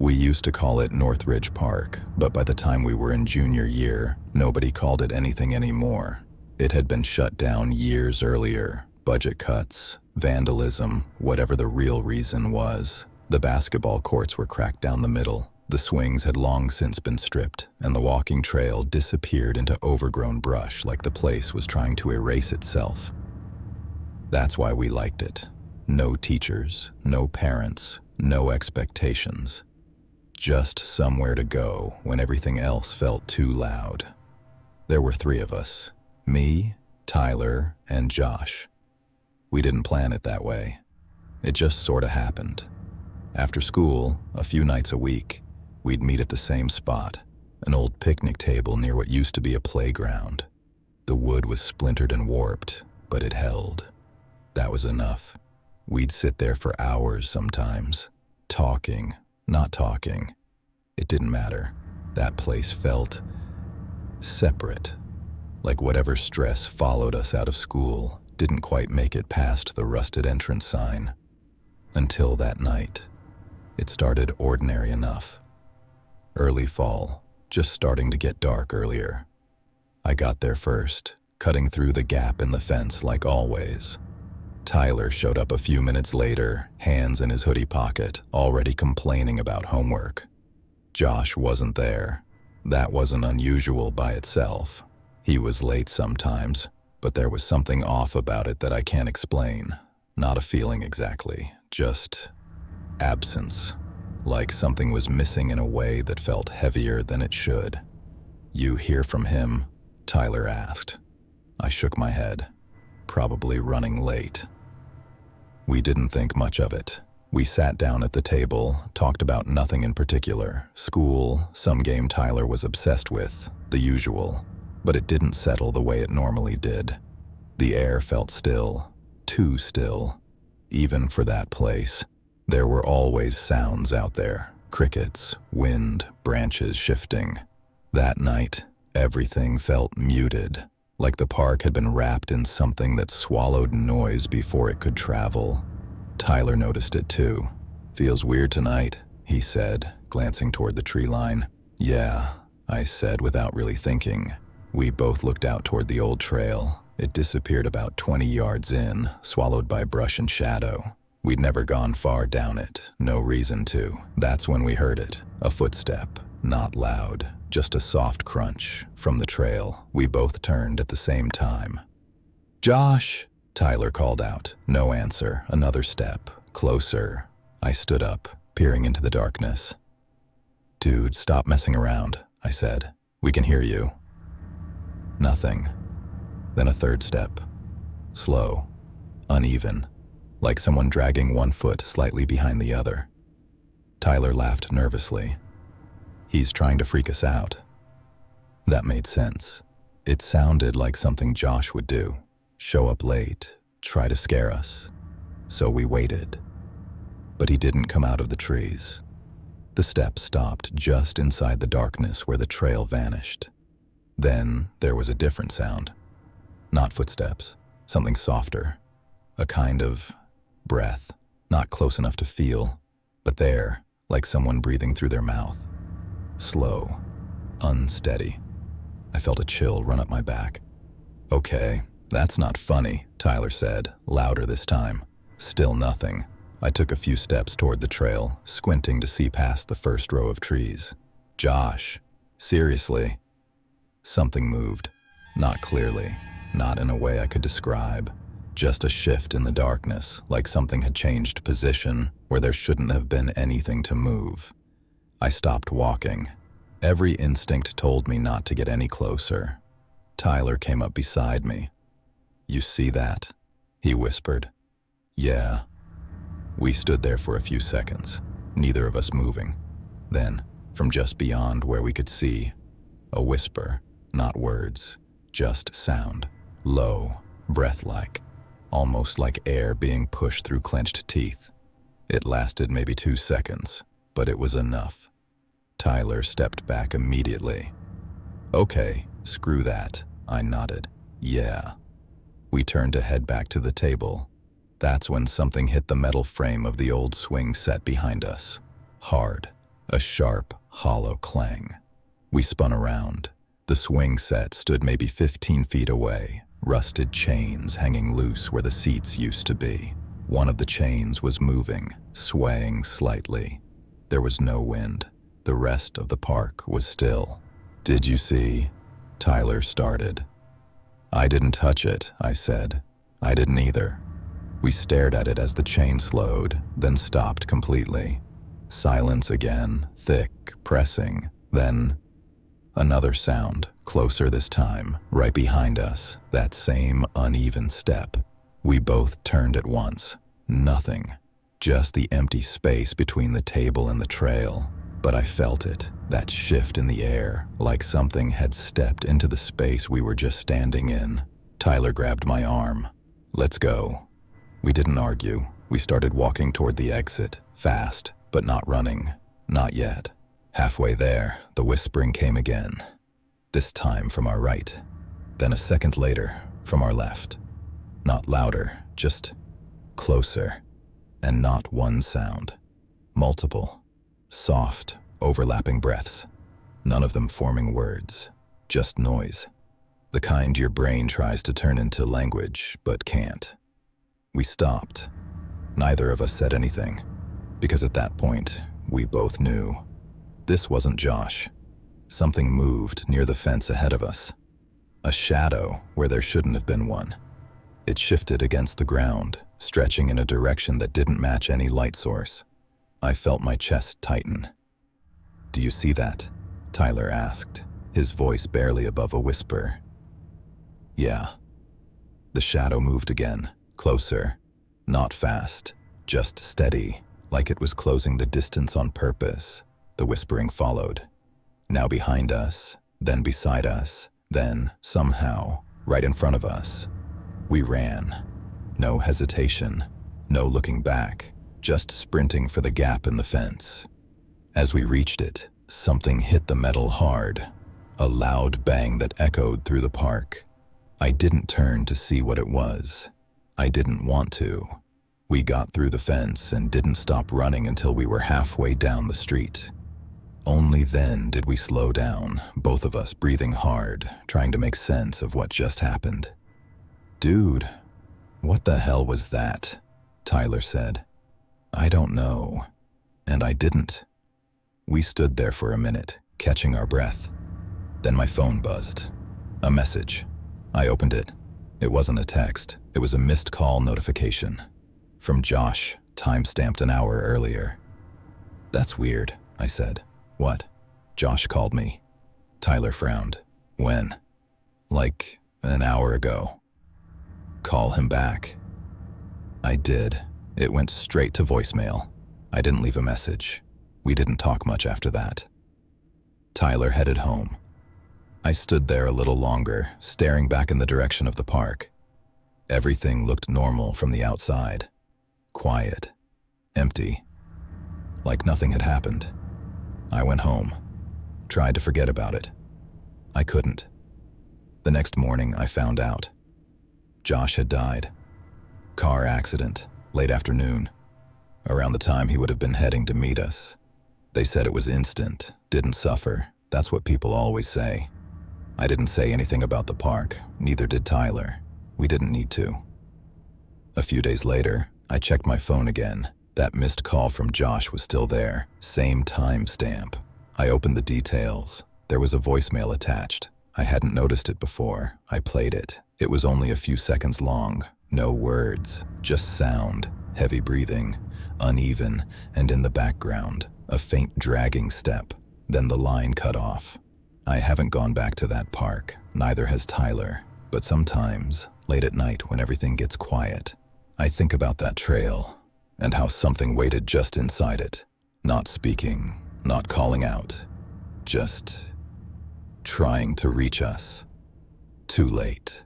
We used to call it Northridge Park, but by the time we were in junior year, nobody called it anything anymore. It had been shut down years earlier. Budget cuts, vandalism, whatever the real reason was. The basketball courts were cracked down the middle. The swings had long since been stripped, and the walking trail disappeared into overgrown brush like the place was trying to erase itself. That's why we liked it. No teachers, no parents, no expectations. Just somewhere to go when everything else felt too loud. There were 3 of us, me, Tyler, and Josh. We didn't plan it that way. It just sorta happened. After school, a few nights a week, we'd meet at the same spot, an old picnic table near what used to be a playground. The wood was splintered and warped, but it held. That was enough. We'd sit there for hours sometimes, talking, not talking. It didn't matter. That place felt separate, like whatever stress followed us out of school didn't quite make it past the rusted entrance sign. Until that night. It started ordinary enough. Early fall, just starting to get dark earlier. I got there first, cutting through the gap in the fence like always. Tyler showed up a few minutes later, hands in his hoodie pocket, already complaining about homework. Josh wasn't there. That wasn't unusual by itself. He was late sometimes, but there was something off about it that I can't explain. Not a feeling exactly, just absence. Like something was missing in a way that felt heavier than it should. "You hear from him?" Tyler asked. I shook my head. Probably running late. We didn't think much of it. We sat down at the table, talked about nothing in particular. School, some game Tyler was obsessed with, the usual. But it didn't settle the way it normally did. The air felt still, too still. Even for that place. There were always sounds out there. Crickets, wind, branches shifting. That night, everything felt muted. Like the park had been wrapped in something that swallowed noise before it could travel. Tyler noticed it too. "Feels weird tonight," he said, glancing toward the tree line. "Yeah," I said without really thinking. We both looked out toward the old trail. It disappeared about 20 yards in, swallowed by brush and shadow. We'd never gone far down it, no reason to. That's when we heard it, a footstep, not loud. Just a soft crunch from the trail. We both turned at the same time. "Josh!" Tyler called out. No answer. Another step. Closer. I stood up, peering into the darkness. "Dude, stop messing around," I said. "We can hear you." Nothing. Then a third step. Slow. Uneven. Like someone dragging one foot slightly behind the other. Tyler laughed nervously. "He's trying to freak us out." That made sense. It sounded like something Josh would do. Show up late, try to scare us. So we waited. But he didn't come out of the trees. The steps stopped just inside the darkness where the trail vanished. Then there was a different sound. Not footsteps, something softer. A kind of breath, not close enough to feel, but there, like someone breathing through their mouth. Slow, unsteady. I felt a chill run up my back. "Okay, that's not funny," Tyler said, louder this time. Still nothing. I took a few steps toward the trail, squinting to see past the first row of trees. "Josh, seriously?" Something moved. Not clearly, not in a way I could describe. Just a shift in the darkness, like something had changed position where there shouldn't have been anything to move. I stopped walking. Every instinct told me not to get any closer. Tyler came up beside me. "You see that?" he whispered. "Yeah." We stood there for a few seconds, neither of us moving. Then, from just beyond where we could see, a whisper, not words, just sound, low, breath-like, almost like air being pushed through clenched teeth. It lasted maybe 2 seconds, but it was enough. Tyler stepped back immediately. "Okay, screw that," I nodded. "Yeah." We turned to head back to the table. That's when something hit the metal frame of the old swing set behind us. Hard. A sharp, hollow clang. We spun around. The swing set stood maybe 15 feet away, rusted chains hanging loose where the seats used to be. One of the chains was moving, swaying slightly. There was no wind. The rest of the park was still. "Did you see?" Tyler started. "I didn't touch it," I said. "I didn't either." We stared at it as the chain slowed, then stopped completely. Silence again, thick, pressing. Then another sound, closer this time, right behind us, that same uneven step. We both turned at once. Nothing. Just the empty space between the table and the trail. But I felt it, that shift in the air, like something had stepped into the space we were just standing in. Tyler grabbed my arm. "Let's go." We didn't argue. We started walking toward the exit, fast, but not running. Not yet. Halfway there, the whispering came again. This time from our right. Then a second later, from our left. Not louder, just closer. And not one sound. Multiple. Soft, overlapping breaths. None of them forming words. Just noise. The kind your brain tries to turn into language, but can't. We stopped. Neither of us said anything, because at that point, we both knew. This wasn't Josh. Something moved near the fence ahead of us. A shadow where there shouldn't have been one. It shifted against the ground, stretching in a direction that didn't match any light source. I felt my chest tighten. "Do you see that?" Tyler asked, his voice barely above a whisper. "Yeah." The shadow moved again, closer. Not fast, just steady, like it was closing the distance on purpose. The whispering followed. Now behind us, then beside us, then, somehow, right in front of us. We ran. No hesitation, no looking back, just sprinting for the gap in the fence. As we reached it, something hit the metal hard, a loud bang that echoed through the park. I didn't turn to see what it was. I didn't want to. We got through the fence and didn't stop running until we were halfway down the street. Only then did we slow down, both of us breathing hard, trying to make sense of what just happened. "Dude, what the hell was that?" Tyler said. "I don't know." And I didn't. We stood there for a minute, catching our breath. Then my phone buzzed. A message. I opened it. It wasn't a text. It was a missed call notification. From Josh, time-stamped an hour earlier. "That's weird," I said. "What?" "Josh called me." Tyler frowned. "When?" "Like an hour ago." "Call him back." I did. It went straight to voicemail. I didn't leave a message. We didn't talk much after that. Tyler headed home. I stood there a little longer, staring back in the direction of the park. Everything looked normal from the outside. Quiet. Empty. Like nothing had happened. I went home. Tried to forget about it. I couldn't. The next morning, I found out. Josh had died. Car accident, late afternoon. Around the time he would have been heading to meet us. They said it was instant, didn't suffer. That's what people always say. I didn't say anything about the park, neither did Tyler. We didn't need to. A few days later, I checked my phone again. That missed call from Josh was still there, same time stamp. I opened the details. There was a voicemail attached. I hadn't noticed it before. I played it. It was only a few seconds long. No words, just sound, heavy breathing, uneven, and in the background, a faint dragging step. Then the line cut off. I haven't gone back to that park, neither has Tyler, but sometimes, late at night when everything gets quiet, I think about that trail and how something waited just inside it, not speaking, not calling out, just trying to reach us. Too late.